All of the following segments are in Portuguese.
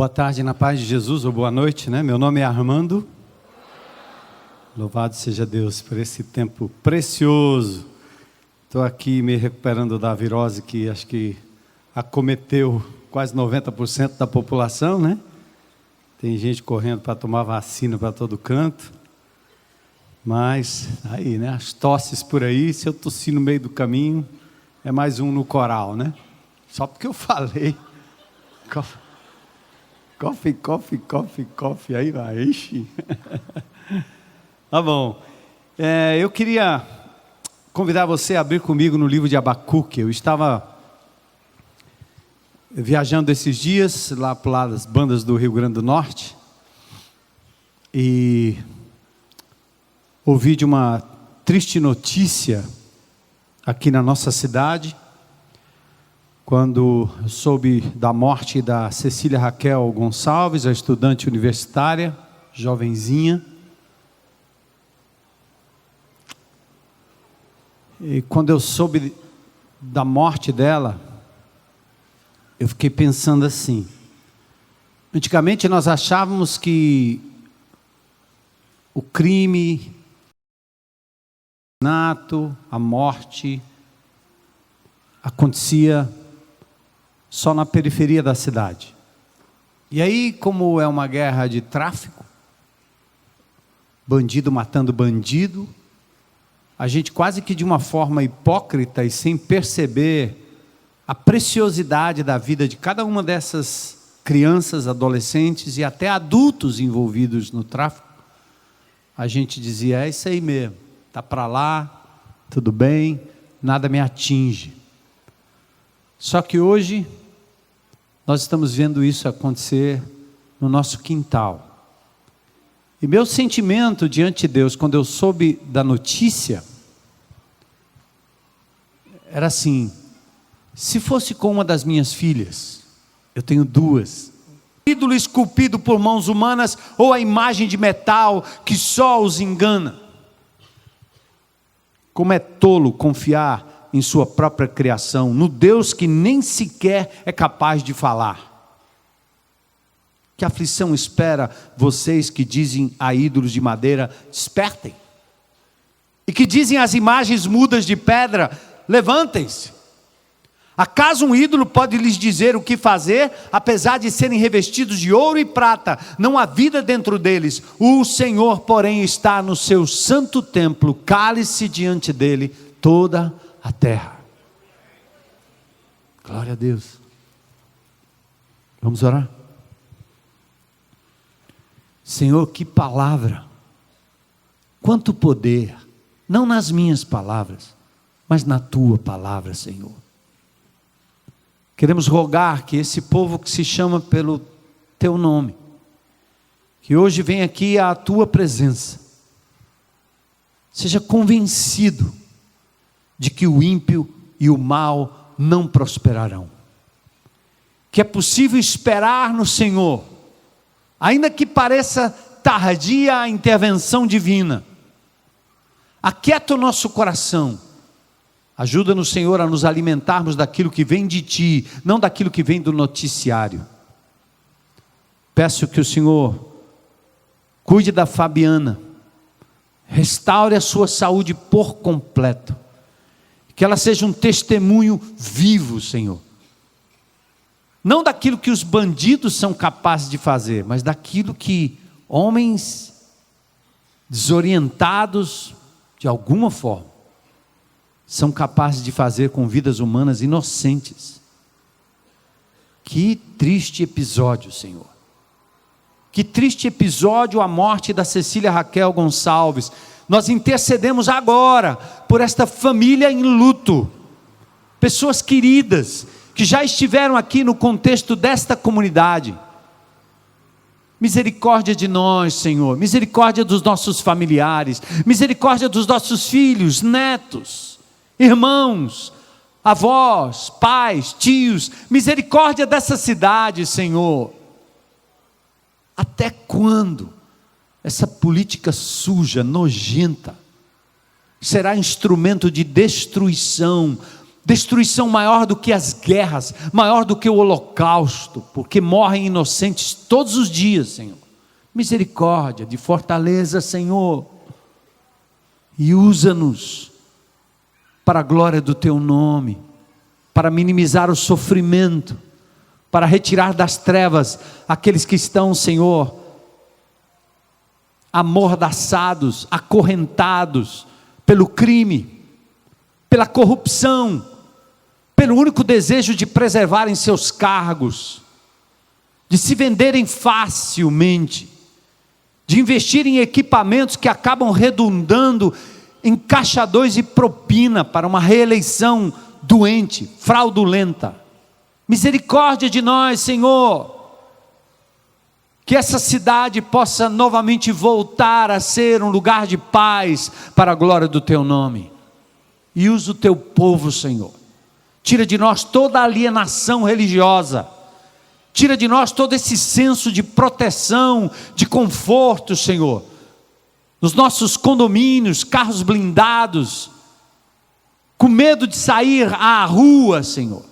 Boa tarde, na paz de Jesus, ou boa noite, né? Meu nome é Armando. Louvado seja Deus por esse tempo precioso. Estou aqui me recuperando da virose que acho que acometeu quase 90% da população, né? Tem gente correndo para tomar vacina para todo canto. Mas, aí, né? As tosses por aí, se eu tossir no meio do caminho, é mais um no coral, né? Só porque eu falei. Coffee, aí vai, ixi. Tá bom. Eu queria convidar você a abrir comigo no livro de Abacuque. Eu estava viajando esses dias, lá para lá das bandas do Rio Grande do Norte, e ouvi de uma triste notícia aqui na nossa cidade, quando eu soube da morte da Cecília Raquel Gonçalves, a estudante universitária, jovenzinha. E quando eu soube da morte dela, eu fiquei pensando assim. Antigamente nós achávamos que o crime, o assassinato, a morte, acontecia só na periferia da cidade. E aí, como é uma guerra de tráfico, bandido matando bandido, a gente quase que de uma forma hipócrita e sem perceber a preciosidade da vida de cada uma dessas crianças, adolescentes e até adultos envolvidos no tráfico, a gente dizia, é isso aí mesmo, está para lá, tudo bem, nada me atinge. Só que hoje, nós estamos vendo isso acontecer no nosso quintal. E meu sentimento diante de Deus, quando eu soube da notícia, era assim, se fosse com uma das minhas filhas, eu tenho duas, ídolo esculpido por mãos humanas, ou a imagem de metal que só os engana. Como é tolo confiar em sua própria criação, no Deus que nem sequer é capaz de falar. Que aflição espera vocês que dizem a ídolos de madeira, despertem. E que dizem às imagens mudas de pedra, levantem-se. Acaso um ídolo pode lhes dizer o que fazer, apesar de serem revestidos de ouro e prata, não há vida dentro deles. O Senhor, porém, está no seu santo templo, cale-se diante dele toda a terra. Glória a Deus. Vamos orar? Senhor, que palavra, quanto poder, não nas minhas palavras, mas na tua palavra, Senhor. Queremos rogar que esse povo que se chama pelo teu nome, que hoje vem aqui à tua presença, seja convencido de que o ímpio e o mal não prosperarão. Que é possível esperar no Senhor, ainda que pareça tardia a intervenção divina. Aquieta o nosso coração. Ajuda-nos, Senhor, a nos alimentarmos daquilo que vem de Ti, não daquilo que vem do noticiário. Peço que o Senhor cuide da Fabiana, restaure a sua saúde por completo. Que ela seja um testemunho vivo, Senhor. Não daquilo que os bandidos são capazes de fazer, mas daquilo que homens desorientados, de alguma forma, são capazes de fazer com vidas humanas inocentes. Que triste episódio, Senhor. Que triste episódio a morte da Cecília Raquel Gonçalves. Nós intercedemos agora por esta família em luto, pessoas queridas, que já estiveram aqui no contexto desta comunidade. Misericórdia de nós, Senhor, misericórdia dos nossos familiares, misericórdia dos nossos filhos, netos, irmãos, avós, pais, tios, misericórdia dessa cidade, Senhor. Até quando essa política suja, nojenta, será instrumento de destruição destruição maior do que as guerras, maior do que o holocausto, porque morrem inocentes todos os dias, Senhor. Misericórdia, de fortaleza, Senhor, e usa-nos para a glória do Teu nome, para minimizar o sofrimento, para retirar das trevas aqueles que estão, Senhor, amordaçados, acorrentados pelo crime, pela corrupção, pelo único desejo de preservarem seus cargos, de se venderem facilmente, de investir em equipamentos que acabam redundando em caixa 2 e propina para uma reeleição doente, fraudulenta. Misericórdia de nós, Senhor, que essa cidade possa novamente voltar a ser um lugar de paz para a glória do Teu nome. E usa o Teu povo, Senhor. Tira de nós toda a alienação religiosa. Tira de nós todo esse senso de proteção, de conforto, Senhor. Nos nossos condomínios, carros blindados, com medo de sair à rua, Senhor.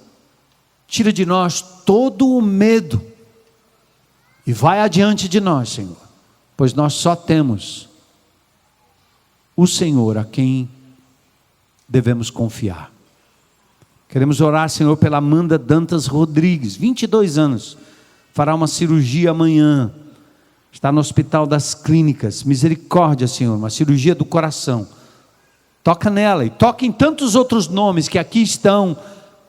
Tira de nós todo o medo. E vai adiante de nós, Senhor. Pois nós só temos o Senhor a quem devemos confiar. Queremos orar, Senhor, pela Amanda Dantas Rodrigues, 22 anos, fará uma cirurgia amanhã, está no Hospital das Clínicas. Misericórdia, Senhor, uma cirurgia do coração. Toca nela e toca em tantos outros nomes que aqui estão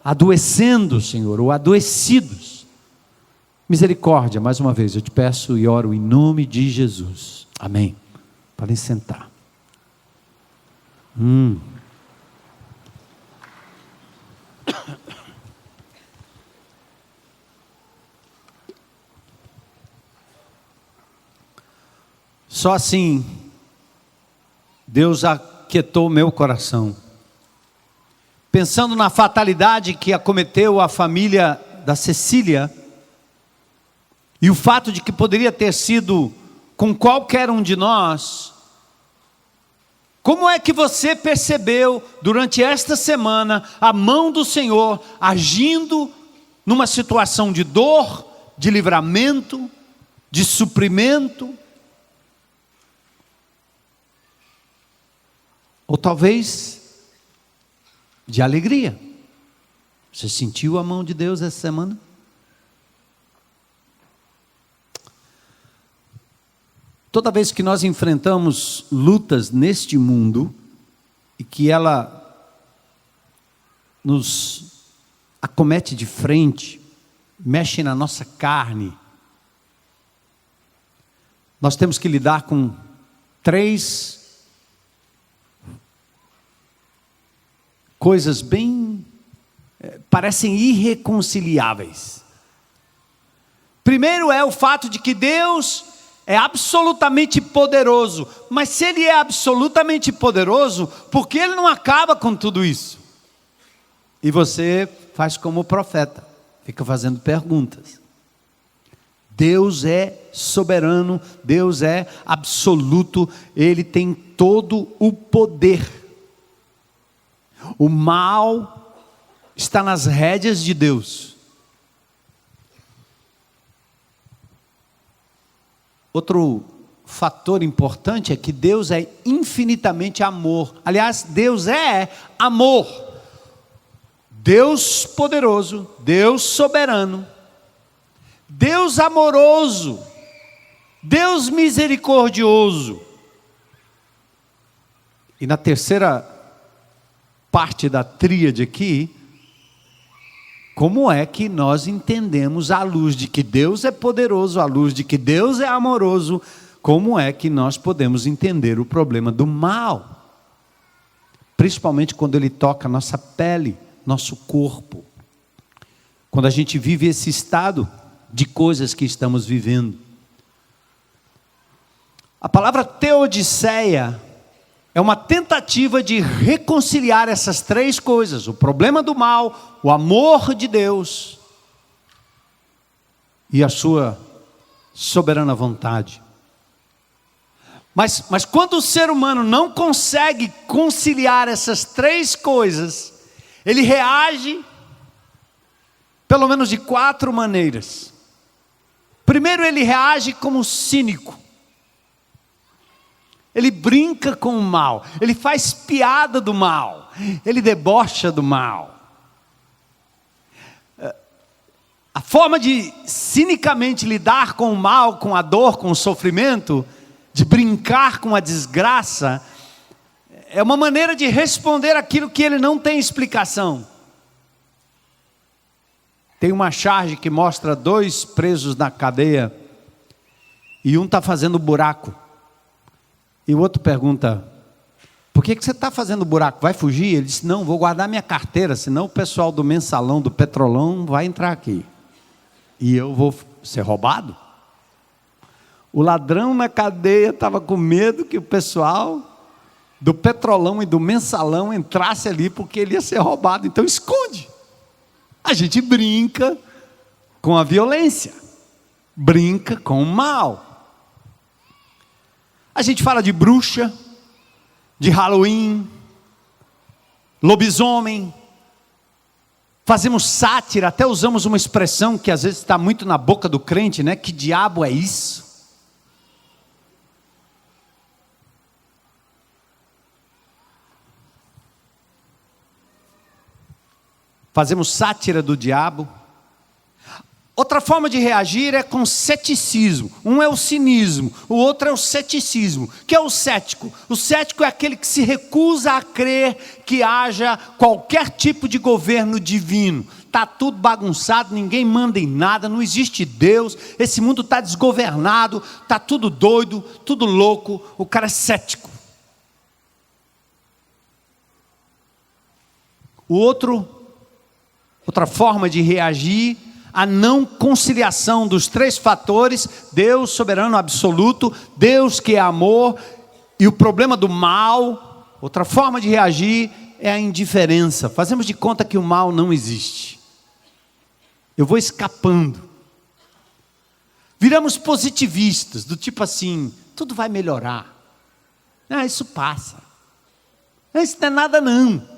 adoecendo, Senhor, ou adoecidos. Misericórdia, mais uma vez eu te peço e oro em nome de Jesus. Amém. Podem sentar. Só assim, Deus aquietou meu coração. Pensando na fatalidade que acometeu a família da Cecília, e o fato de que poderia ter sido com qualquer um de nós, como é que você percebeu durante esta semana a mão do Senhor agindo numa situação de dor, de livramento, de suprimento? Ou talvez de alegria. Você sentiu a mão de Deus essa semana? Toda vez que nós enfrentamos lutas neste mundo, e que ela nos acomete de frente, mexe na nossa carne, nós temos que lidar com 3 coisas parecem irreconciliáveis. Primeiro é o fato de que Deus é absolutamente poderoso, mas se Ele é absolutamente poderoso, por que Ele não acaba com tudo isso? E você faz como o profeta, fica fazendo perguntas. Deus é soberano, Deus é absoluto, Ele tem todo o poder. O mal está nas rédeas de Deus. Outro fator importante é que Deus é infinitamente amor. Aliás, Deus é amor. Deus poderoso, Deus soberano, Deus amoroso, Deus misericordioso. E na terceira parte da tríade aqui, como é que nós entendemos, à luz de que Deus é poderoso, à luz de que Deus é amoroso, como é que nós podemos entender o problema do mal? Principalmente quando ele toca nossa pele, nosso corpo. Quando a gente vive esse estado de coisas que estamos vivendo. A palavra teodiceia é uma tentativa de reconciliar essas 3 coisas: o problema do mal, o amor de Deus e a sua soberana vontade. Mas quando o ser humano não consegue conciliar essas 3 coisas, Ele reage, pelo menos de 4 maneiras. Primeiro, ele reage como cínico. Ele brinca com o mal, ele faz piada do mal, ele debocha do mal. A forma de cinicamente lidar com o mal, com a dor, com o sofrimento, de brincar com a desgraça, é uma maneira de responder aquilo que ele não tem explicação. Tem uma charge que mostra 2 presos na cadeia, e um está fazendo buraco, e o outro pergunta: por que você está fazendo buraco? Vai fugir? Ele disse: não, vou guardar minha carteira, senão o pessoal do mensalão, do petrolão vai entrar aqui, e eu vou ser roubado. O ladrão na cadeia estava com medo que o pessoal do petrolão e do mensalão entrasse ali, porque ele ia ser roubado, então esconde. A gente brinca com a violência, brinca com o mal. A gente fala de bruxa, de Halloween, lobisomem, fazemos sátira, até usamos uma expressão que às vezes está muito na boca do crente, né? Que diabo é isso? Fazemos sátira do diabo. Outra forma de reagir é com ceticismo. Um é o cinismo, o outro é o ceticismo. O que é o cético? O cético é aquele que se recusa a crer que haja qualquer tipo de governo divino. Está tudo bagunçado, ninguém manda em nada, não existe Deus, esse mundo está desgovernado, está tudo doido, tudo louco. O cara é cético. Outra forma de reagir, a não conciliação dos 3 fatores: Deus soberano absoluto, Deus que é amor, e o problema do mal. Outra forma de reagir é a indiferença. Fazemos de conta que o mal não existe. Eu vou escapando. Viramos positivistas, do tipo assim: tudo vai melhorar. Isso passa. Isso não é nada não.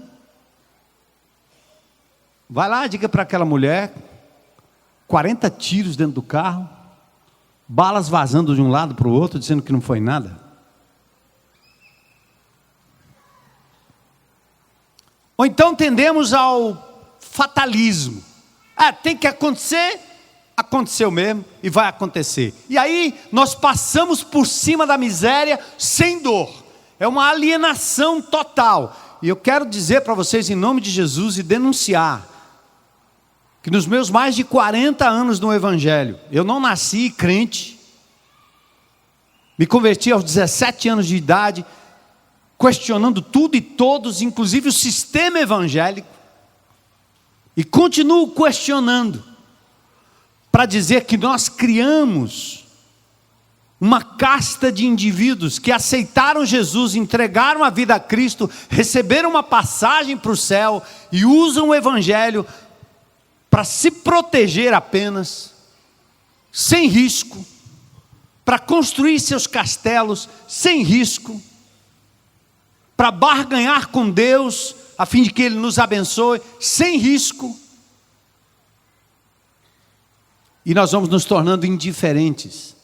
Vai lá, diga para aquela mulher: 40 tiros dentro do carro, balas vazando de um lado para o outro, dizendo que não foi nada. Ou então tendemos ao fatalismo. Tem que acontecer, aconteceu mesmo e vai acontecer. E aí nós passamos por cima da miséria sem dor. É uma alienação total. E eu quero dizer para vocês, em nome de Jesus, e denunciar que nos meus mais de 40 anos no Evangelho, eu não nasci crente, me converti aos 17 anos de idade, questionando tudo e todos, inclusive o sistema evangélico, e continuo questionando, para dizer que nós criamos uma casta de indivíduos que aceitaram Jesus, entregaram a vida a Cristo, receberam uma passagem para o céu e usam o Evangelho para se proteger apenas, sem risco, para construir seus castelos sem risco, para barganhar com Deus, a fim de que Ele nos abençoe, sem risco. E nós vamos nos tornando indiferentes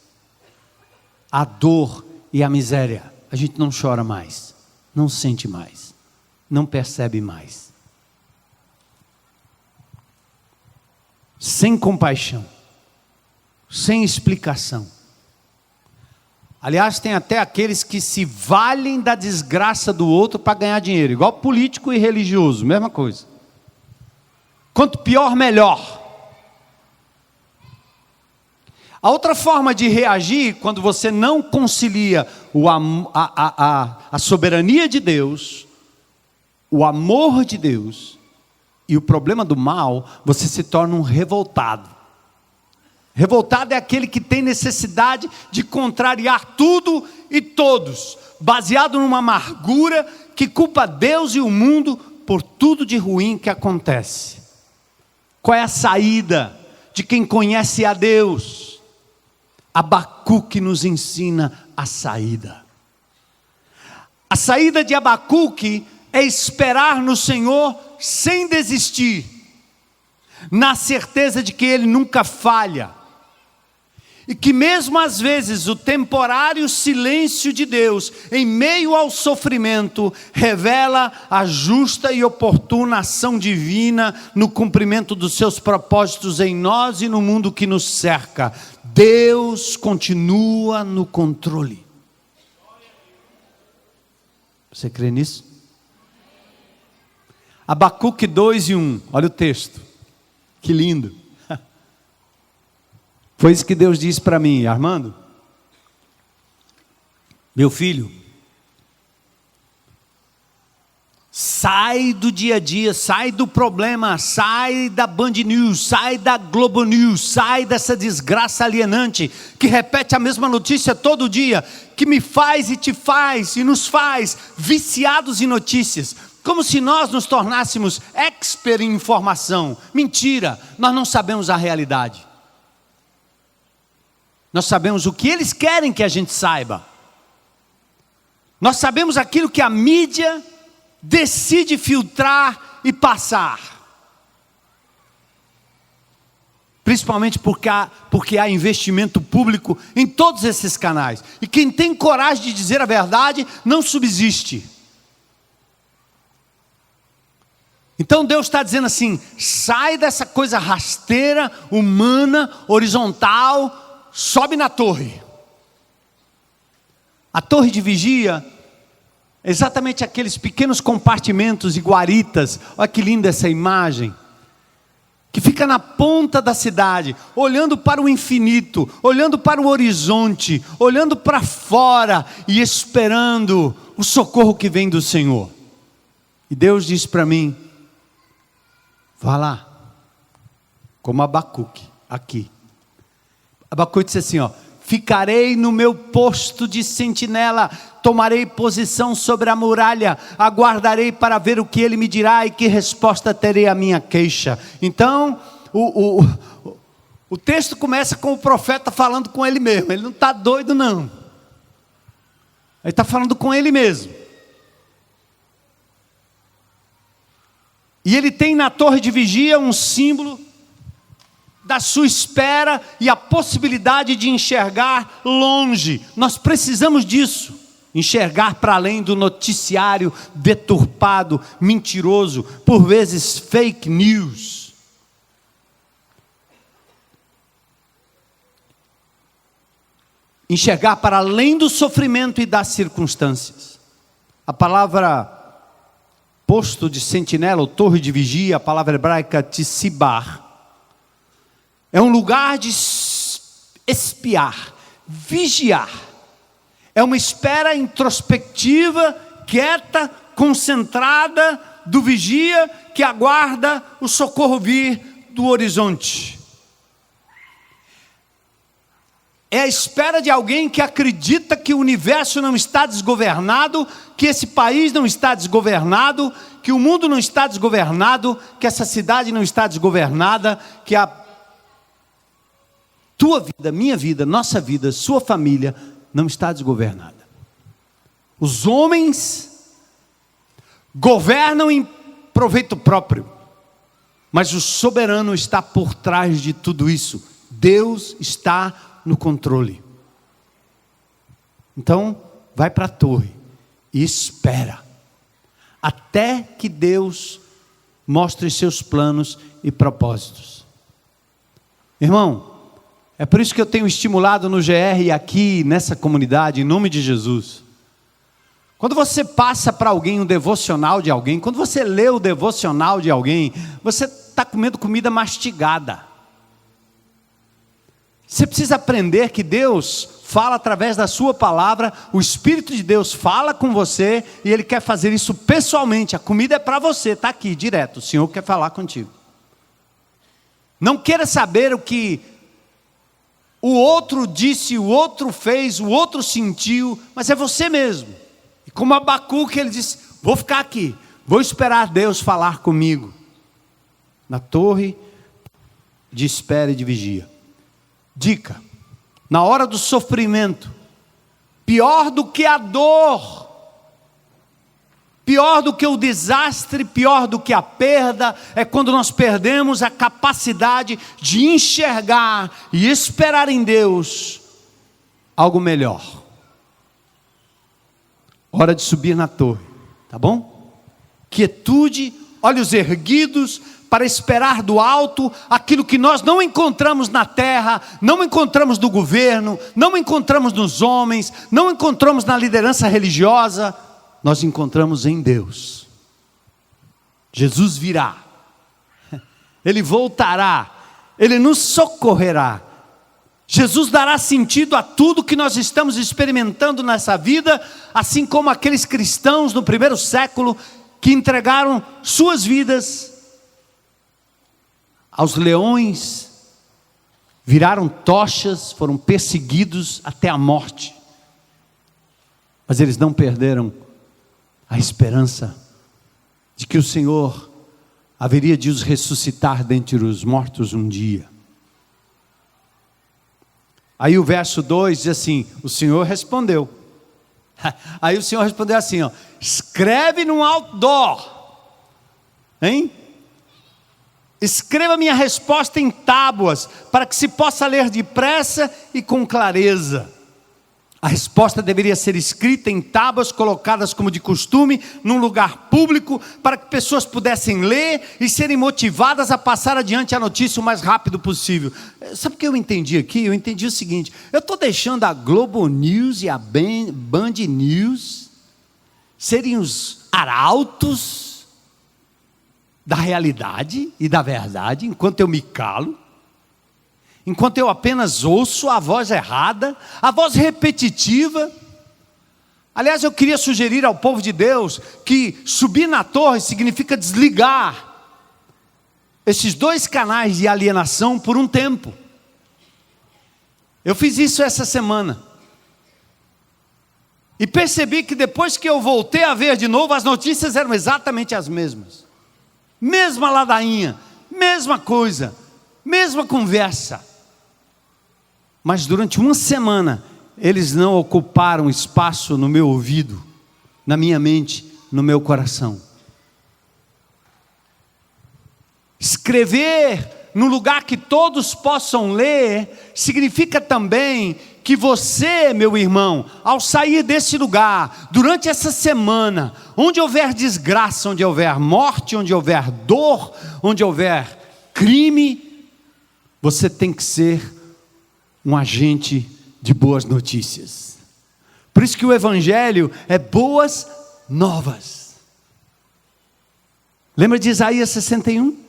à dor e à miséria. A gente não chora mais, não sente mais, não percebe mais. Sem compaixão, sem explicação. Aliás, tem até aqueles que se valem da desgraça do outro para ganhar dinheiro, igual político e religioso, mesma coisa. Quanto pior, melhor. A outra forma de reagir, quando você não concilia a soberania de Deus, o amor de Deus e o problema do mal, você se torna um revoltado. Revoltado é aquele que tem necessidade de contrariar tudo e todos, baseado numa amargura que culpa Deus e o mundo por tudo de ruim que acontece. Qual é a saída de quem conhece a Deus? Abacuque nos ensina a saída. A saída de Abacuque é esperar no Senhor sem desistir, na certeza de que Ele nunca falha, e que mesmo às vezes o temporário silêncio de Deus, em meio ao sofrimento, revela a justa e oportuna ação divina no cumprimento dos seus propósitos em nós e no mundo que nos cerca. Deus continua no controle. Você crê nisso? Abacuque 2:1, olha o texto, que lindo. Foi isso que Deus disse para mim: Armando, meu filho, sai do dia a dia, sai do problema, sai da Band News, sai da Globo News, sai dessa desgraça alienante, que repete a mesma notícia todo dia, que me faz e te faz e nos faz viciados em notícias, como se nós nos tornássemos expert em informação. Mentira, nós não sabemos a realidade. Nós sabemos o que eles querem que a gente saiba. Nós sabemos aquilo que a mídia decide filtrar e passar. Principalmente porque há investimento público em todos esses canais. E quem tem coragem de dizer a verdade não subsiste. Então Deus está dizendo assim: sai dessa coisa rasteira, humana, horizontal, sobe na torre. A torre de vigia, exatamente aqueles pequenos compartimentos e guaritas. Olha que linda essa imagem, que fica na ponta da cidade, olhando para o infinito, olhando para o horizonte, olhando para fora e esperando o socorro que vem do Senhor. E Deus disse para mim: vá lá, como Abacuque, aqui. Abacuque disse assim, ficarei no meu posto de sentinela, tomarei posição sobre a muralha, aguardarei para ver o que ele me dirá e que resposta terei à minha queixa. Então, o texto começa com o profeta falando com ele mesmo. Ele não está doido não, ele está falando com ele mesmo. E ele tem na torre de vigia um símbolo da sua espera e a possibilidade de enxergar longe. Nós precisamos disso, enxergar para além do noticiário deturpado, mentiroso, por vezes fake news. Enxergar para além do sofrimento e das circunstâncias. A palavra posto de sentinela ou torre de vigia, a palavra hebraica tisibar, é um lugar de espiar, vigiar. É uma espera introspectiva, quieta, concentrada do vigia que aguarda o socorro vir do horizonte. É a espera de alguém que acredita que o universo não está desgovernado, que esse país não está desgovernado, que o mundo não está desgovernado, que essa cidade não está desgovernada, que a tua vida, minha vida, nossa vida, sua família não está desgovernada. Os homens governam em proveito próprio, mas o soberano está por trás de tudo isso. Deus está no controle. Então, vai para a torre e espera, até que Deus mostre seus planos e propósitos. Irmão, é por isso que eu tenho estimulado no GR e aqui nessa comunidade, em nome de Jesus. Quando você passa para alguém um devocional de alguém, quando você lê o devocional de alguém, você está comendo comida mastigada. Você precisa aprender que Deus fala através da sua palavra, o Espírito de Deus fala com você e Ele quer fazer isso pessoalmente. A comida é para você, está aqui direto, o Senhor quer falar contigo. Não queira saber o que o outro disse, o outro fez, o outro sentiu, mas é você mesmo. E como Abacuque, ele disse, vou ficar aqui, vou esperar Deus falar comigo. Na torre de espera e de vigia. Dica, na hora do sofrimento, pior do que a dor, Pior do que o desastre, pior do que a perda, é quando nós perdemos a capacidade de enxergar e esperar em Deus algo melhor. Hora de subir na torre, tá bom? Quietude, olhos erguidos, para esperar do alto aquilo que nós não encontramos na terra, não encontramos no governo, não encontramos nos homens, não encontramos na liderança religiosa, nós encontramos em Deus. Jesus virá, Ele voltará, Ele nos socorrerá. Jesus dará sentido a tudo que nós estamos experimentando nessa vida, assim como aqueles cristãos no primeiro século que entregaram suas vidas aos leões, viraram tochas, foram perseguidos até a morte, mas eles não perderam a esperança de que o Senhor haveria de os ressuscitar dentre os mortos um dia. Aí o verso 2 diz assim, o Senhor respondeu. Aí o Senhor respondeu assim, ó, escreve num outdoor, hein? Escreva minha resposta em tábuas, para que se possa ler depressa e com clareza. A resposta deveria ser escrita em tábuas, colocadas como de costume, num lugar público, para que pessoas pudessem ler e serem motivadas a passar adiante a notícia o mais rápido possível. Sabe o que eu entendi aqui? Eu entendi o seguinte, eu estou deixando a Globo News e a Band News serem os arautos da realidade e da verdade, enquanto eu me calo, enquanto eu apenas ouço a voz errada, a voz repetitiva. Aliás, eu queria sugerir ao povo de Deus que subir na torre significa desligar esses dois canais de alienação por um tempo. Eu fiz isso essa semana e percebi que depois que eu voltei a ver de novo, as notícias eram exatamente as mesmas. Mesma ladainha, mesma coisa, mesma conversa. Mas durante uma semana, eles não ocuparam espaço no meu ouvido, na minha mente, no meu coração. Escrever no lugar que todos possam ler, significa também que você, meu irmão, ao sair desse lugar, durante essa semana, onde houver desgraça, onde houver morte, onde houver dor, onde houver crime, você tem que ser um agente de boas notícias. Por isso que o Evangelho é boas novas. Lembra de Isaías 61?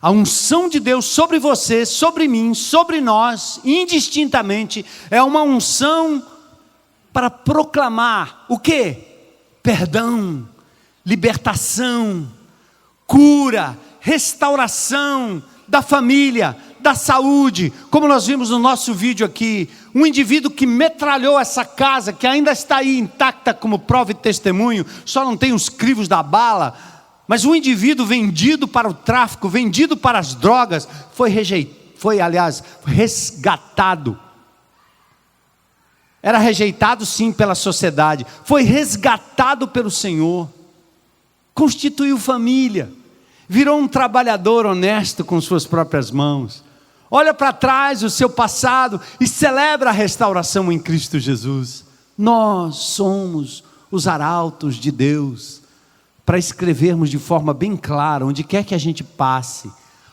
A unção de Deus sobre você, sobre mim, sobre nós, indistintamente, é uma unção para proclamar o quê? Perdão, libertação, cura, restauração da família, da saúde. Como nós vimos no nosso vídeo aqui, um indivíduo que metralhou essa casa, que ainda está aí intacta como prova e testemunho, só não tem os crivos da bala, mas um indivíduo vendido para o tráfico, vendido para as drogas, foi resgatado. Era rejeitado sim pela sociedade, foi resgatado pelo Senhor, constituiu família, virou um trabalhador honesto com suas próprias mãos, olha para trás o seu passado e celebra a restauração em Cristo Jesus. Nós somos os arautos de Deus, para escrevermos de forma bem clara, onde quer que a gente passe,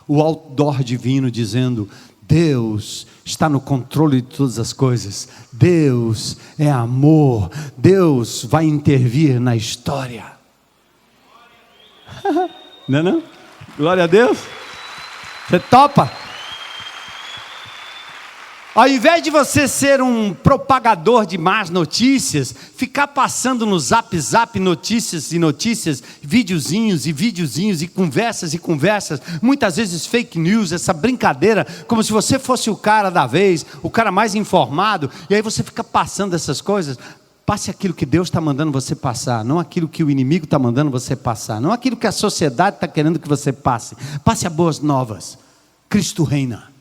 o outdoor divino dizendo: Deus está no controle de todas as coisas, Deus é amor, Deus vai intervir na história. Não é não? Glória a Deus. Você topa? Ao invés de você ser um propagador de más notícias, ficar passando no zap, notícias e notícias, videozinhos e conversas, muitas vezes fake news, essa brincadeira, como se você fosse o cara da vez, o cara mais informado, e aí você fica passando essas coisas. Passe aquilo que Deus está mandando você passar, não aquilo que o inimigo está mandando você passar, não aquilo que a sociedade está querendo que você passe. Passe a boas novas. Cristo reina.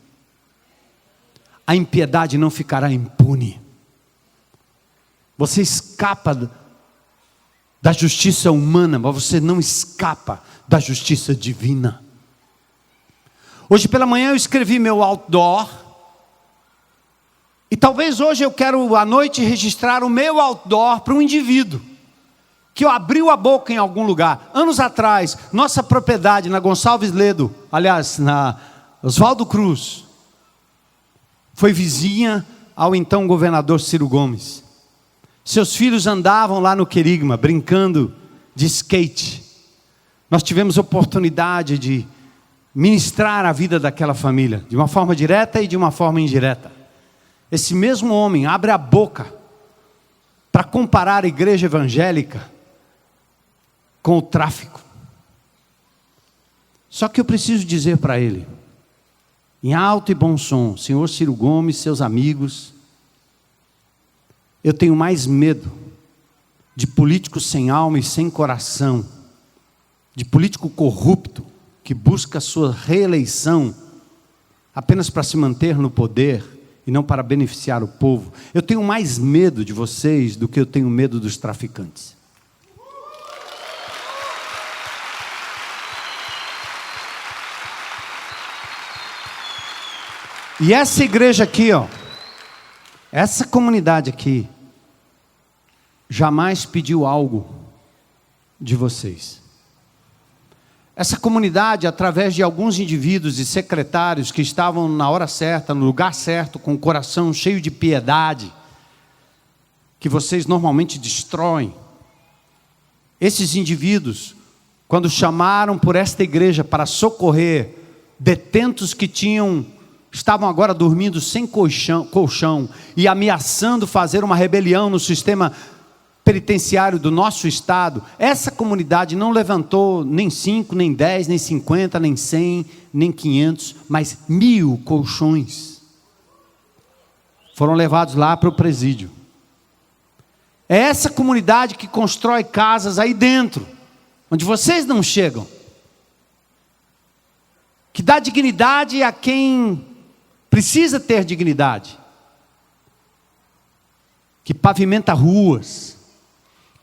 A impiedade não ficará impune. Você escapa da justiça humana, mas você não escapa da justiça divina. Hoje pela manhã eu escrevi meu outdoor, e talvez hoje eu quero à noite registrar o meu outdoor para um indivíduo, que abriu a boca em algum lugar. Anos atrás, nossa propriedade na Gonçalves Ledo, aliás, na Oswaldo Cruz, foi vizinha ao então governador Ciro Gomes. Seus filhos andavam lá no Querigma, brincando de skate. Nós tivemos oportunidade de ministrar a vida daquela família, de uma forma direta e de uma forma indireta. Esse mesmo homem abre a boca para comparar a igreja evangélica com o tráfico. Só que eu preciso dizer para ele, em alto e bom som: senhor Ciro Gomes, seus amigos, eu tenho mais medo de político sem alma e sem coração, de político corrupto que busca a sua reeleição apenas para se manter no poder e não para beneficiar o povo. Eu tenho mais medo de vocês do que eu tenho medo dos traficantes. E essa igreja aqui, ó, essa comunidade aqui, jamais pediu algo de vocês. Essa comunidade, através de alguns indivíduos e secretários que estavam na hora certa, no lugar certo, com o coração cheio de piedade, que vocês normalmente destroem, esses indivíduos, quando chamaram por esta igreja para socorrer detentos que estavam agora dormindo sem colchão e ameaçando fazer uma rebelião no sistema penitenciário do nosso estado, essa comunidade não levantou nem 5, nem 10, nem 50, nem 100, nem 500, mas 1000 colchões. Foram levados lá para o presídio. É essa comunidade que constrói casas aí dentro, onde vocês não chegam, que dá dignidade a quem precisa ter dignidade, que pavimenta ruas,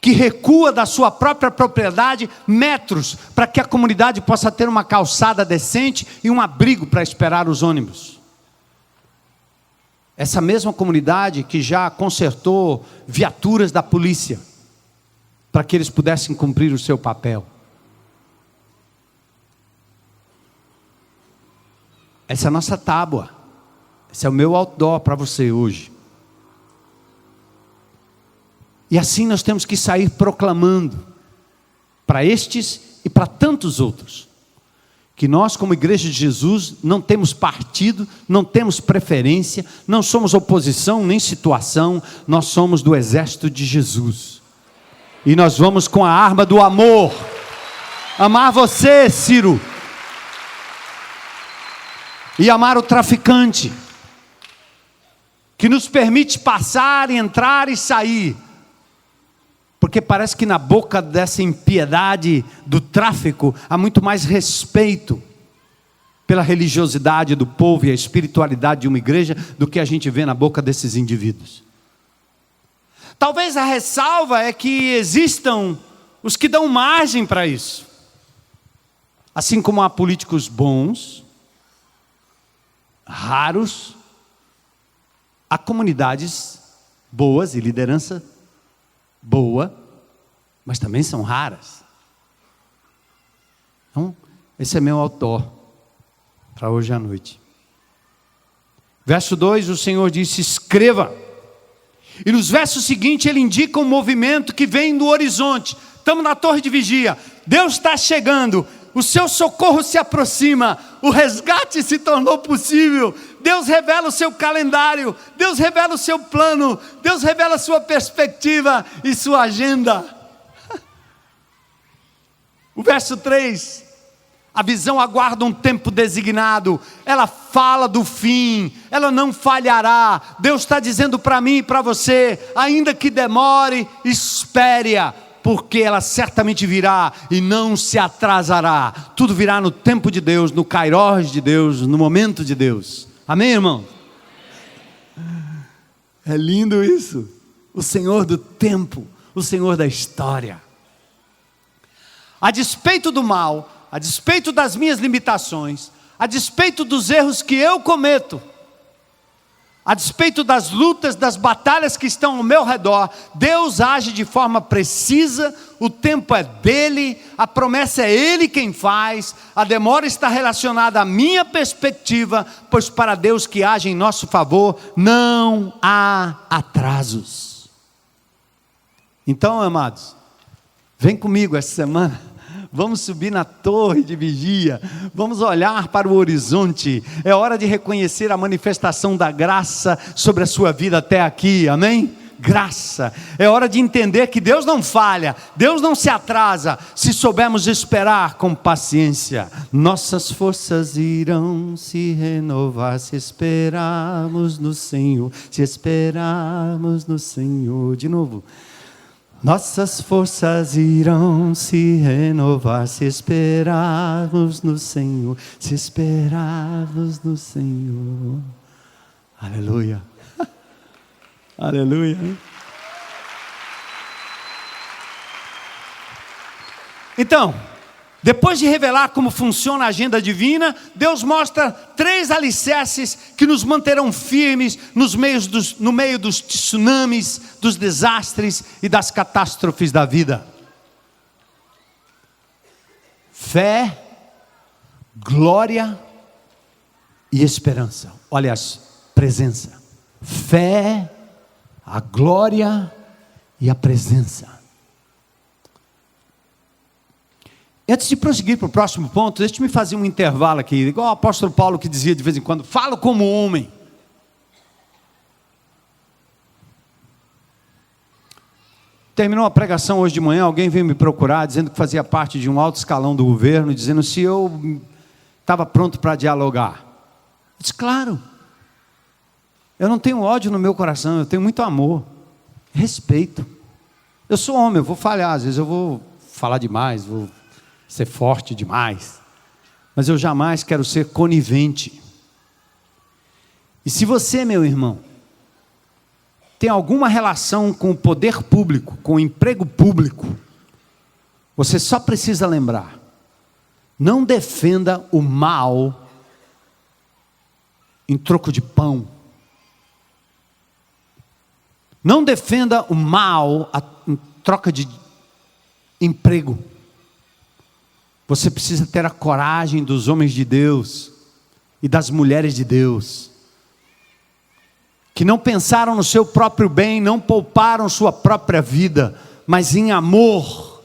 que recua da sua própria propriedade metros, para que a comunidade possa ter uma calçada decente e um abrigo para esperar os ônibus. Essa mesma comunidade que já consertou viaturas da polícia, para que eles pudessem cumprir o seu papel. Essa é a nossa tábua, esse é o meu outdoor para você hoje. E assim nós temos que sair proclamando para estes e para tantos outros, que nós como igreja de Jesus não temos partido, não temos preferência, não somos oposição nem situação, nós somos do exército de Jesus. E nós vamos com a arma do amor, amar você, Ciro, e amar o traficante, que nos permite passar, entrar e sair, porque parece que na boca dessa impiedade do tráfico há muito mais respeito pela religiosidade do povo e a espiritualidade de uma igreja do que a gente vê na boca desses indivíduos. Talvez a ressalva é que existam os que dão margem para isso. Assim como há políticos bons, raros, há comunidades boas e liderança boa, mas também são raras. Então, esse é meu outdoor para hoje à noite. Verso 2, o Senhor disse: escreva. E nos versos seguintes ele indica um movimento que vem do horizonte. Estamos na torre de vigia, Deus está chegando, o seu socorro se aproxima, o resgate se tornou possível. Deus revela o seu calendário, Deus revela o seu plano, Deus revela a sua perspectiva e sua agenda. O verso 3, a visão aguarda um tempo designado, ela fala do fim, ela não falhará. Deus está dizendo para mim e para você, ainda que demore, espere-a, porque ela certamente virá e não se atrasará. Tudo virá no tempo de Deus, no kairós de Deus, no momento de Deus. Amém, irmão? É lindo isso. O Senhor do tempo, o Senhor da história. a despeito do mal, a despeito das minhas limitações, a despeito dos erros que eu cometo, a despeito das lutas, das batalhas que estão ao meu redor, Deus age de forma precisa, o tempo é dele, a promessa é ele quem faz, a demora está relacionada à minha perspectiva, pois para Deus que age em nosso favor, não há atrasos. Então, amados, vem comigo essa semana. Vamos subir na torre de vigia, vamos olhar para o horizonte, é hora de reconhecer a manifestação da graça sobre a sua vida até aqui, amém? Graça, é hora de entender que Deus não falha, Deus não se atrasa, se soubermos esperar com paciência, nossas forças irão se renovar, se esperarmos no Senhor, se esperarmos no Senhor, de novo. Nossas forças irão se renovar, se esperarmos no Senhor, se esperarmos no Senhor. Aleluia. Aleluia. Então, depois de revelar como funciona a agenda divina, Deus mostra 3 alicerces que nos manterão firmes no meio dos tsunamis, dos desastres e das catástrofes da vida. Fé, glória e esperança. Olha a presença. Fé, a glória e a presença. Antes de prosseguir para o próximo ponto, deixe-me fazer um intervalo aqui, igual o apóstolo Paulo que dizia de vez em quando, falo como homem. Terminou a pregação hoje de manhã, alguém veio me procurar, dizendo que fazia parte de um alto escalão do governo, dizendo se eu estava pronto para dialogar. Eu disse, claro, eu não tenho ódio no meu coração, eu tenho muito amor, respeito. Eu sou homem, eu vou falhar, às vezes eu vou falar demais, vou ser forte demais, mas eu jamais quero ser conivente. E se você, meu irmão, tem alguma relação com o poder público, com o emprego público, você só precisa lembrar, não defenda o mal em troco de pão. Não defenda o mal em troca de emprego. Você precisa ter a coragem dos homens de Deus e das mulheres de Deus, que não pensaram no seu próprio bem, não pouparam sua própria vida, mas em amor,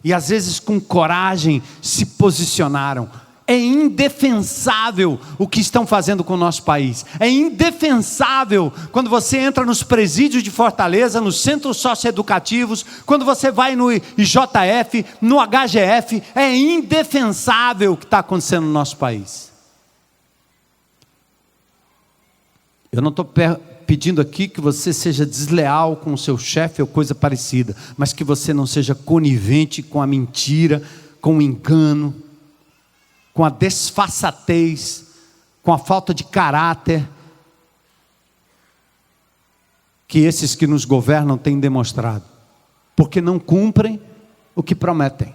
e às vezes com coragem, se posicionaram. É indefensável o que estão fazendo com o nosso país. É indefensável quando você entra nos presídios de Fortaleza, nos centros socioeducativos, quando você vai no IJF, no HGF, é indefensável o que está acontecendo no nosso país. Eu não estou pedindo aqui que você seja desleal com o seu chefe ou coisa parecida, mas que você não seja conivente com a mentira, com o engano, com a desfaçatez, com a falta de caráter que esses que nos governam têm demonstrado, porque não cumprem o que prometem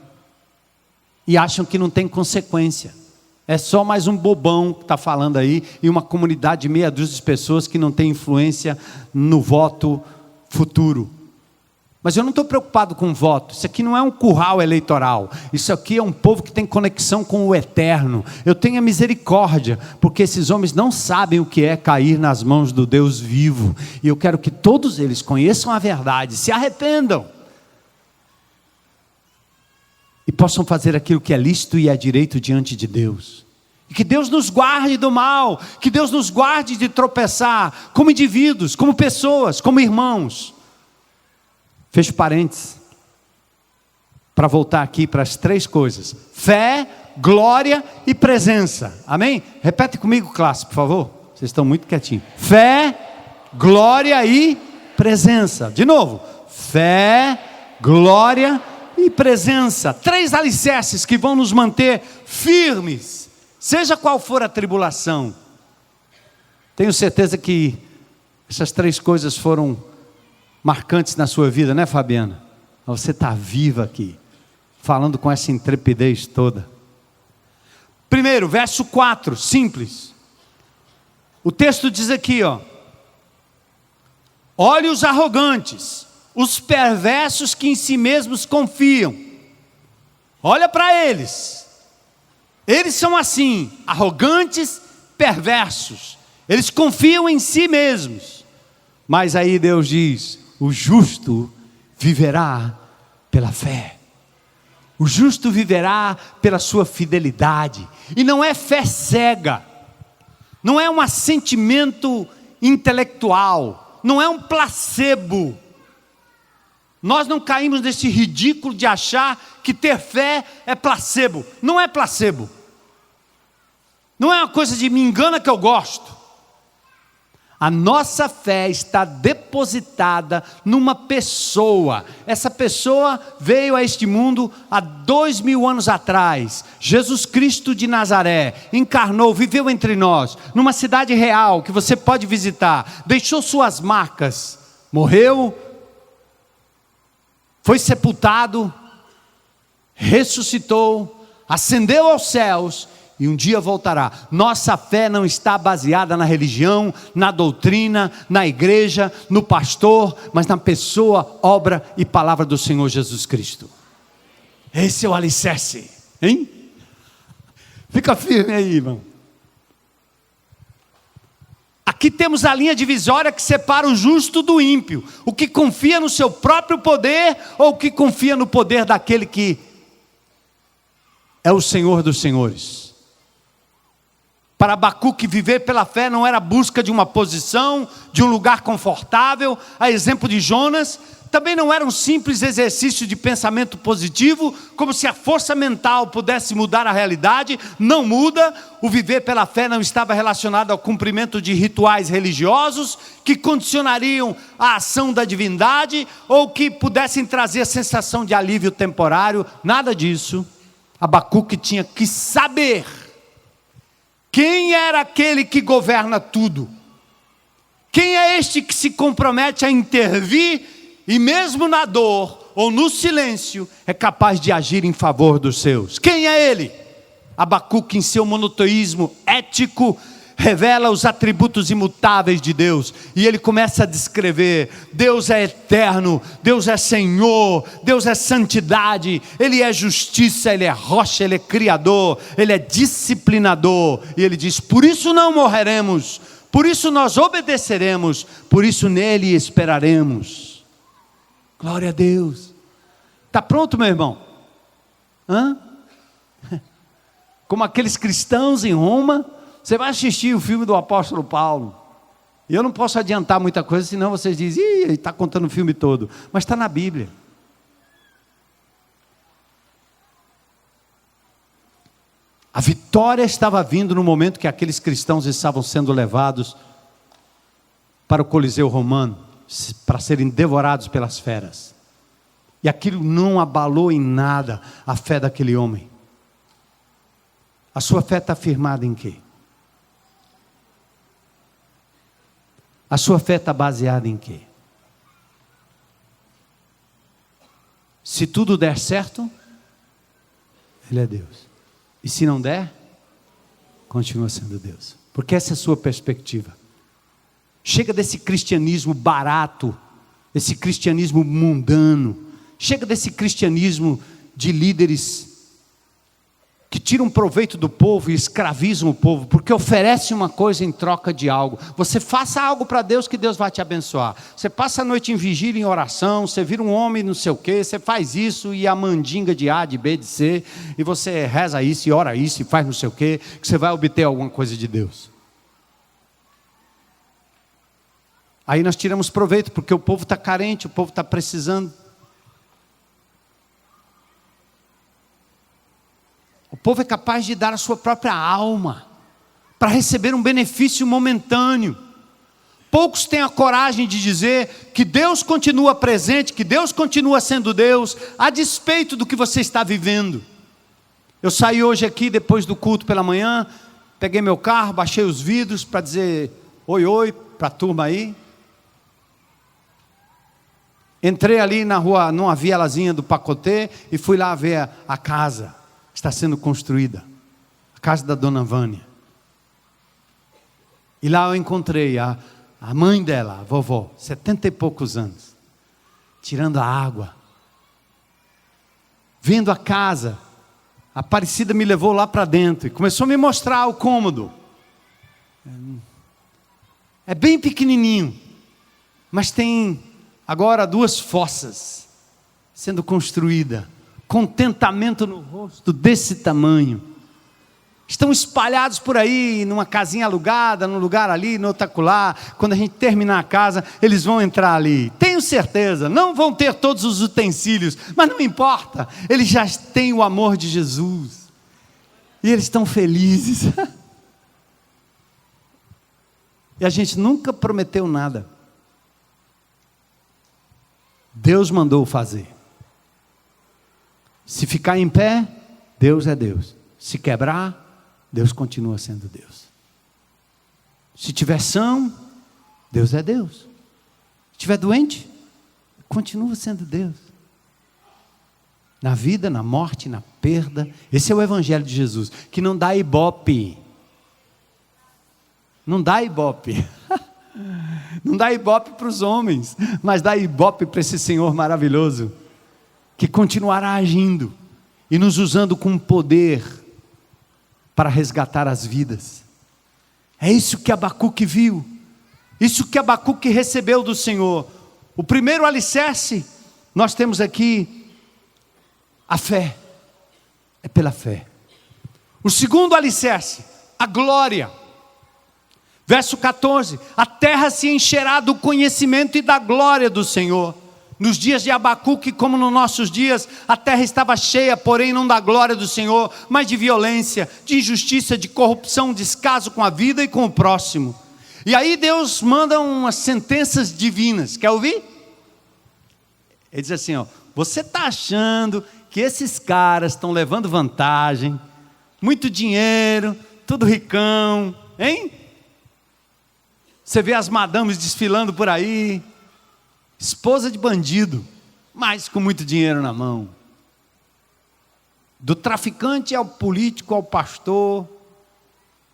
e acham que não tem consequência. É só mais um bobão que está falando aí e uma comunidade de meia dúzia de pessoas que não tem influência no voto futuro. Mas eu não estou preocupado com voto. Isso aqui não é um curral eleitoral. Isso aqui é um povo que tem conexão com o eterno. Eu tenho a misericórdia, porque esses homens não sabem o que é cair nas mãos do Deus vivo. E eu quero que todos eles conheçam a verdade, se arrependam e possam fazer aquilo que é lícito e é direito diante de Deus. E que Deus nos guarde do mal, que Deus nos guarde de tropeçar como indivíduos, como pessoas, como irmãos. Fecho parênteses, para voltar aqui para as 3 coisas: fé, glória e presença. Amém? Repete comigo, classe, por favor. Vocês estão muito quietinhos. Fé, glória e presença. De novo. Fé, glória e presença. 3 alicerces que vão nos manter firmes, seja qual for a tribulação. Tenho certeza que essas 3 coisas foram marcantes na sua vida, né, Fabiana? Você está viva aqui. falando com essa intrepidez toda. Primeiro, verso 4, simples. O texto diz aqui, olhe os arrogantes, os perversos que em si mesmos confiam. Olha para eles. Eles são assim, arrogantes, perversos. Eles confiam em si mesmos. Mas aí Deus diz, o justo viverá pela fé. O justo viverá pela sua fidelidade. E não é fé cega. Não é um assentimento intelectual. Não é um placebo. Nós não caímos nesse ridículo de achar que ter fé é placebo. Não é placebo. Não é uma coisa de me engana que eu gosto. A nossa fé está depositada numa pessoa. Essa pessoa veio a este mundo há 2000 anos atrás. Jesus Cristo de Nazaré encarnou, viveu entre nós, numa cidade real que você pode visitar. Deixou suas marcas, morreu, foi sepultado, ressuscitou, ascendeu aos céus e um dia voltará. Nossa fé não está baseada na religião, na doutrina, na igreja, no pastor, mas na pessoa, obra e palavra do Senhor Jesus Cristo. Esse é o alicerce, hein? Fica firme aí, irmão. Aqui temos a linha divisória que separa o justo do ímpio. O que confia no seu próprio poder ou o que confia no poder daquele que é o Senhor dos senhores. Para Abacuque, viver pela fé não era busca de uma posição, de um lugar confortável, a exemplo de Jonas. Também não era um simples exercício de pensamento positivo, como se a força mental pudesse mudar a realidade. Não muda. O viver pela fé não estava relacionado ao cumprimento de rituais religiosos, que condicionariam a ação da divindade, ou que pudessem trazer a sensação de alívio temporário. Nada disso. Abacuque tinha que saber quem era aquele que governa tudo? Quem é este que se compromete a intervir e mesmo na dor ou no silêncio é capaz de agir em favor dos seus? Quem é ele? Abacuque, em seu monoteísmo ético, revela os atributos imutáveis de Deus, e ele começa a descrever: Deus é eterno, Deus é Senhor, Deus é santidade, Ele é justiça, Ele é rocha, Ele é criador, Ele é disciplinador, e ele diz: por isso não morreremos, por isso nós obedeceremos, por isso nele esperaremos. Glória a Deus. Está pronto, meu irmão? Como aqueles cristãos em Roma. Você vai assistir o filme do apóstolo Paulo. E eu não posso adiantar muita coisa, senão vocês dizem: ih, ele está contando o filme todo. Mas está na Bíblia. A vitória estava vindo no momento que aqueles cristãos estavam sendo levados para o Coliseu Romano, para serem devorados pelas feras. E aquilo não abalou em nada a fé daquele homem. A sua fé está firmada em quê? A sua fé está baseada em quê? Se tudo der certo, Ele é Deus. E se não der, continua sendo Deus. Porque essa é a sua perspectiva. Chega desse cristianismo barato, esse cristianismo mundano. Chega desse cristianismo de líderes que tiram proveito do povo e escravizam o povo, porque oferecem uma coisa em troca de algo. Você faça algo para Deus que Deus vai te abençoar. Você passa a noite em vigília, em oração, você vira um homem não sei o quê, você faz isso e a mandinga de A, de B, de C, e você reza isso e ora isso e faz não sei o quê, que você vai obter alguma coisa de Deus. Aí nós tiramos proveito, porque o povo está carente, o povo está precisando. O povo é capaz de dar a sua própria alma para receber um benefício momentâneo. Poucos têm a coragem de dizer que Deus continua presente, que Deus continua sendo Deus, a despeito do que você está vivendo. Eu saí hoje aqui, depois do culto pela manhã, peguei meu carro, baixei os vidros para dizer oi, oi, para a turma aí. Entrei ali na rua, numa vielazinha do Pacotê, e fui lá ver a casa que está sendo construída. A casa da dona Vânia. E lá eu encontrei a mãe dela, a vovó, 70 e poucos anos, tirando a água, vendo a casa. A Aparecida me levou lá para dentro e começou a me mostrar o cômodo. É bem pequenininho, mas tem agora 2 fossas sendo construídas. Contentamento no rosto desse tamanho. Estão espalhados por aí, numa casinha alugada, num lugar ali, no outro acolá. Quando a gente terminar a casa, eles vão entrar ali. Tenho certeza, não vão ter todos os utensílios, mas não importa. Eles já têm o amor de Jesus. E eles estão felizes. E a gente nunca prometeu nada. Deus mandou fazer. Se ficar em pé, Deus é Deus. Se quebrar, Deus continua sendo Deus. Se tiver são, Deus é Deus. Se estiver doente, continua sendo Deus. Na vida, na morte, na perda. Esse é o Evangelho de Jesus, que não dá ibope. Não dá ibope. Não dá ibope para os homens, mas dá ibope para esse Senhor maravilhoso, que continuará agindo e nos usando com poder para resgatar as vidas. É isso que Abacuque viu, isso que Abacuque recebeu do Senhor. O primeiro alicerce, nós temos aqui a fé, é pela fé. O segundo alicerce, a glória. Verso 14, a terra se encherá do conhecimento e da glória do Senhor. Nos dias de Abacuque, como nos nossos dias, a terra estava cheia, porém não da glória do Senhor, mas de violência, de injustiça, de corrupção, descaso com a vida e com o próximo. E aí Deus manda umas sentenças divinas, quer ouvir? Ele diz assim, você está achando que esses caras estão levando vantagem, muito dinheiro, tudo ricão, hein? Você vê as madames desfilando por aí, esposa de bandido, mas com muito dinheiro na mão. Do traficante ao político, ao pastor,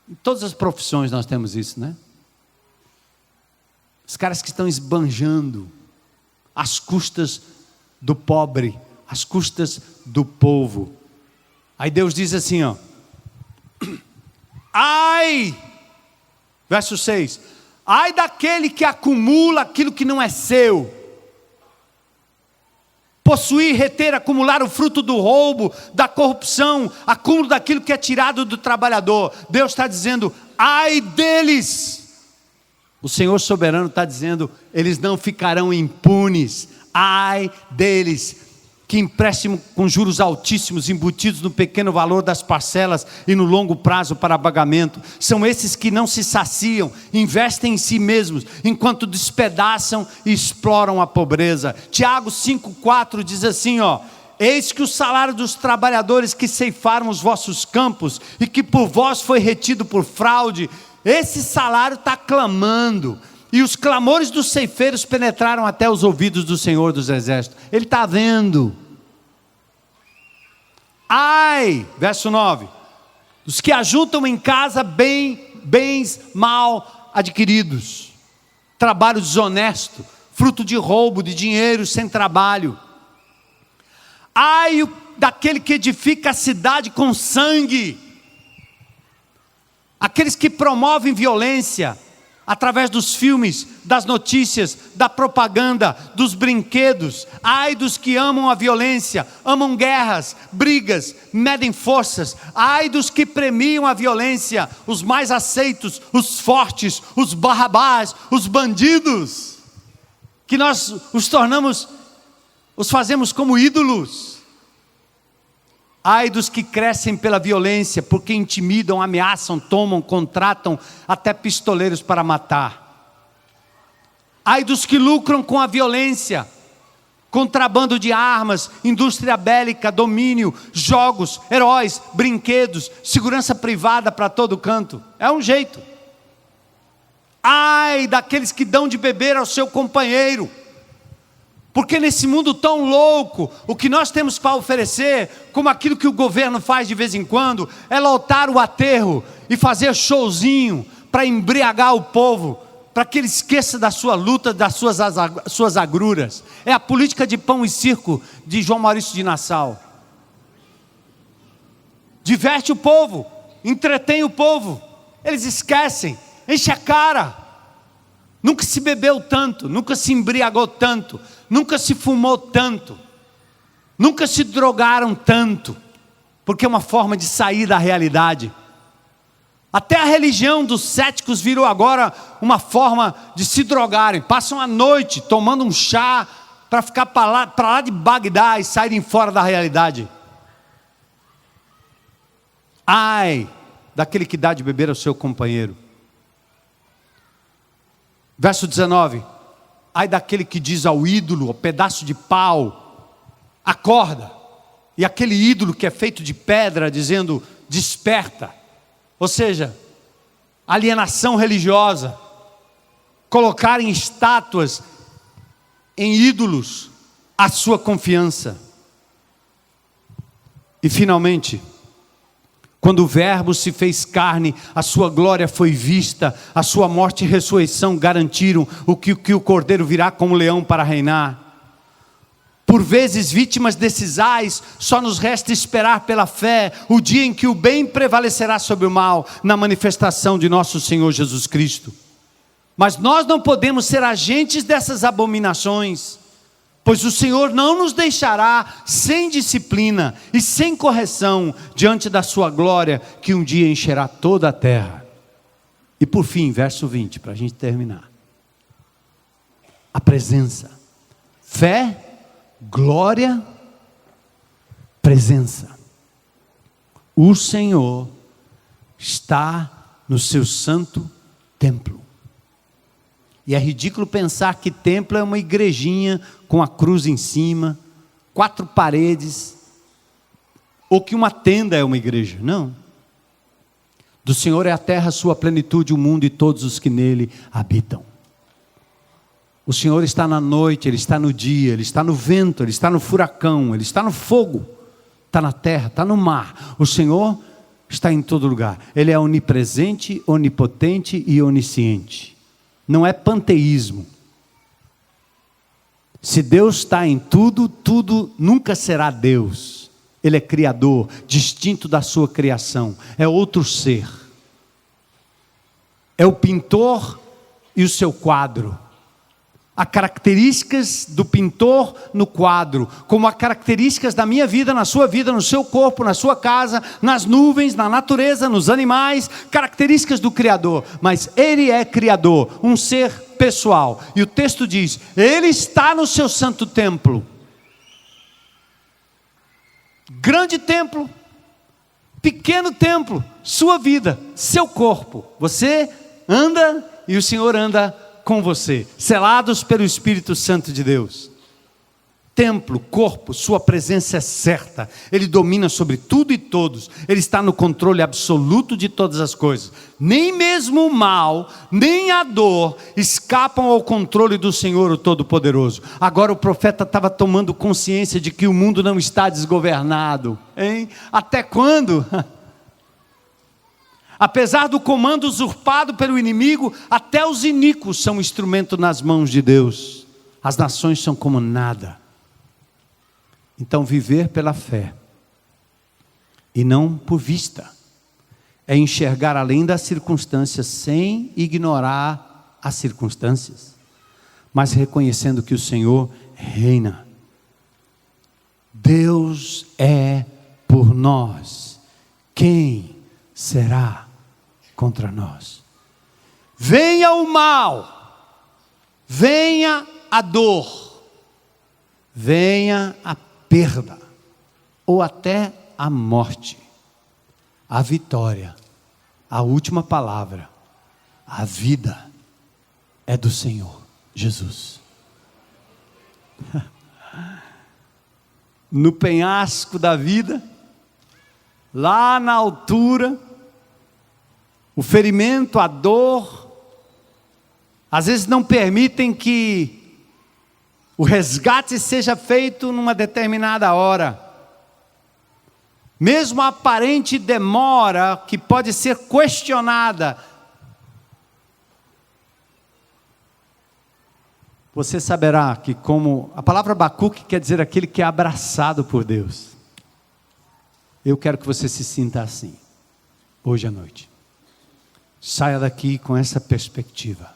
em todas as profissões nós temos isso, né? Os caras que estão esbanjando às custas do pobre, às custas do povo. Aí Deus diz assim, ai, verso 6, ai daquele que acumula aquilo que não é seu. Possuir, reter, acumular o fruto do roubo, da corrupção, acúmulo daquilo que é tirado do trabalhador. Deus está dizendo, ai deles. O Senhor soberano está dizendo, eles não ficarão impunes. Ai deles, que empréstimo com juros altíssimos, embutidos no pequeno valor das parcelas e no longo prazo para pagamento. São esses que não se saciam, investem em si mesmos, enquanto despedaçam e exploram a pobreza. Tiago 5,4 diz assim, eis que o salário dos trabalhadores que ceifaram os vossos campos, e que por vós foi retido por fraude, esse salário está clamando, e os clamores dos ceifeiros penetraram até os ouvidos do Senhor dos Exércitos. Ele está vendo. Ai, verso 9, os que ajuntam em casa bens mal adquiridos, trabalho desonesto, fruto de roubo, de dinheiro sem trabalho. Ai daquele que edifica a cidade com sangue, aqueles que promovem violência, através dos filmes, das notícias, da propaganda, dos brinquedos. Ai dos que amam a violência, amam guerras, brigas, medem forças. Ai dos que premiam a violência, os mais aceitos, os fortes, os barrabás, os bandidos, que nós os fazemos como ídolos. Ai dos que crescem pela violência, porque intimidam, ameaçam, tomam, contratam até pistoleiros para matar. Ai dos que lucram com a violência, contrabando de armas, indústria bélica, domínio, jogos, heróis, brinquedos, segurança privada para todo canto. É um jeito. Ai daqueles que dão de beber ao seu companheiro, Porque nesse mundo tão louco, o que nós temos para oferecer, como aquilo que o governo faz de vez em quando, é lotar o aterro e fazer showzinho para embriagar o povo, para que ele esqueça da sua luta, das suas agruras. É a política de pão e circo de João Maurício de Nassau. Diverte o povo, entretém o povo, eles esquecem, enche a cara. Nunca se bebeu tanto, nunca se embriagou tanto, nunca se fumou tanto, nunca se drogaram tanto, porque é uma forma de sair da realidade. Até a religião dos céticos virou agora uma forma de se drogarem. Passam a noite tomando um chá para ficar para lá de Bagdá e saírem fora da realidade. Ai daquele que dá de beber ao seu companheiro. Verso 19: ai daquele que diz ao ídolo, ao pedaço de pau, acorda, e aquele ídolo que é feito de pedra, dizendo, desperta. Ou seja, alienação religiosa, colocar em estátuas, em ídolos, a sua confiança. E finalmente, quando o Verbo se fez carne, a sua glória foi vista, a sua morte e ressurreição garantiram que o Cordeiro virá como leão para reinar. Por vezes, vítimas desses ais, só nos resta esperar pela fé o dia em que o bem prevalecerá sobre o mal, na manifestação de nosso Senhor Jesus Cristo. Mas nós não podemos ser agentes dessas abominações, pois o Senhor não nos deixará sem disciplina e sem correção diante da sua glória, que um dia encherá toda a terra. E por fim, verso 20, para a gente terminar. A presença. Fé, glória, presença. O Senhor está no seu santo templo. E é ridículo pensar que templo é uma igrejinha com a cruz em cima, 4 paredes, ou que uma tenda é uma igreja. Não. Do Senhor é a terra, a sua plenitude, o mundo e todos os que nele habitam. O Senhor está na noite, Ele está no dia, Ele está no vento, Ele está no furacão, Ele está no fogo, está na terra, está no mar. O Senhor está em todo lugar. Ele é onipresente, onipotente e onisciente. Não é panteísmo. Se Deus está em tudo, tudo nunca será Deus. Ele é criador, distinto da sua criação. É outro ser. É o pintor e o seu quadro. Há características do pintor no quadro, como há características da minha vida, na sua vida, no seu corpo, na sua casa, nas nuvens, na natureza, nos animais, características do Criador. Mas Ele é Criador, um ser pessoal. E o texto diz, Ele está no seu santo templo. Grande templo, pequeno templo, sua vida, seu corpo. Você anda e o Senhor anda com você, selados pelo Espírito Santo de Deus. Templo, corpo, sua presença é certa. Ele domina sobre tudo e todos. Ele está no controle absoluto de todas as coisas. Nem mesmo o mal, nem a dor escapam ao controle do Senhor, o Todo-Poderoso. Agora o profeta estava tomando consciência de que o mundo não está desgovernado, hein? Até quando? Apesar do comando usurpado pelo inimigo, até os iníquos são instrumento nas mãos de Deus. As nações são como nada. Então viver pela fé, e não por vista, é enxergar além das circunstâncias, sem ignorar as circunstâncias, mas reconhecendo que o Senhor reina. Deus é por nós. Quem será contra nós? Venha o mal, venha a dor, venha a perda, ou até a morte, a vitória, a última palavra, a vida é do Senhor Jesus. No penhasco da vida, lá na altura, o ferimento, a dor, às vezes não permitem que o resgate seja feito numa determinada hora. Mesmo a aparente demora, que pode ser questionada, você saberá que, como a palavra Abacuque quer dizer aquele que é abraçado por Deus. Eu quero que você se sinta assim, hoje à noite. Saia daqui com essa perspectiva.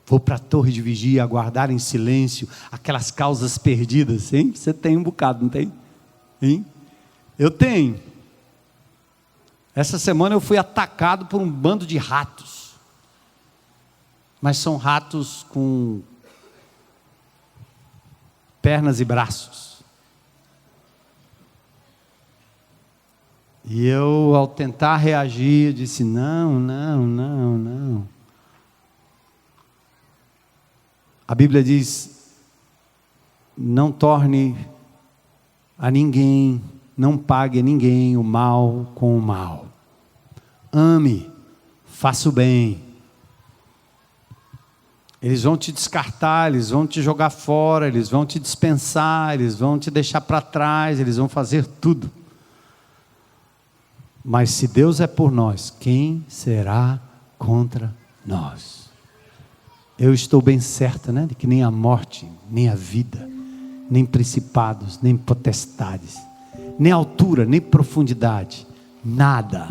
Vou para a torre de vigia, aguardar em silêncio aquelas causas perdidas, hein? Você tem um bocado, não tem? Hein? Eu tenho. Essa semana eu fui atacado por um bando de ratos. Mas são ratos com pernas e braços. E eu, ao tentar reagir, disse: não. A Bíblia diz: não torne a ninguém, não pague a ninguém o mal com o mal. Ame, faça o bem. Eles vão te descartar, eles vão te jogar fora, eles vão te dispensar, eles vão te deixar para trás, eles vão fazer tudo. Mas se Deus é por nós, quem será contra nós? Eu estou bem certa, de que nem a morte, nem a vida, nem principados, nem potestades, nem altura, nem profundidade, nada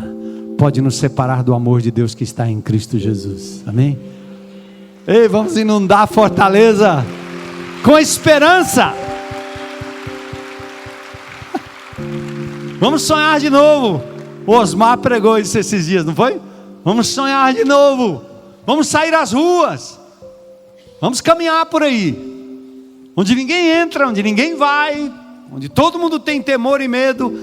pode nos separar do amor de Deus que está em Cristo Jesus. Amém? Ei, vamos inundar a fortaleza com esperança. Vamos sonhar de novo. O Osmar pregou isso esses dias, não foi? Vamos sonhar de novo. Vamos sair às ruas. Vamos caminhar por aí. Onde ninguém entra, onde ninguém vai, onde todo mundo tem temor e medo,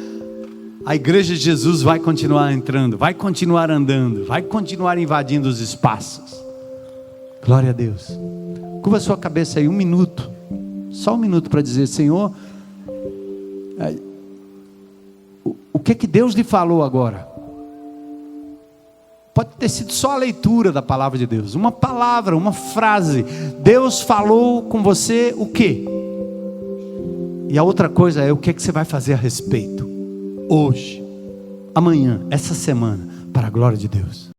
a igreja de Jesus vai continuar entrando, vai continuar andando, vai continuar invadindo os espaços. Glória a Deus. Curva a sua cabeça aí, 1 minuto. Só 1 minuto para dizer: Senhor, o que Deus lhe falou agora? Pode ter sido só a leitura da palavra de Deus, uma palavra, uma frase. Deus falou com você o quê? E a outra coisa é: o que você vai fazer a respeito? Hoje, amanhã, essa semana, para a glória de Deus.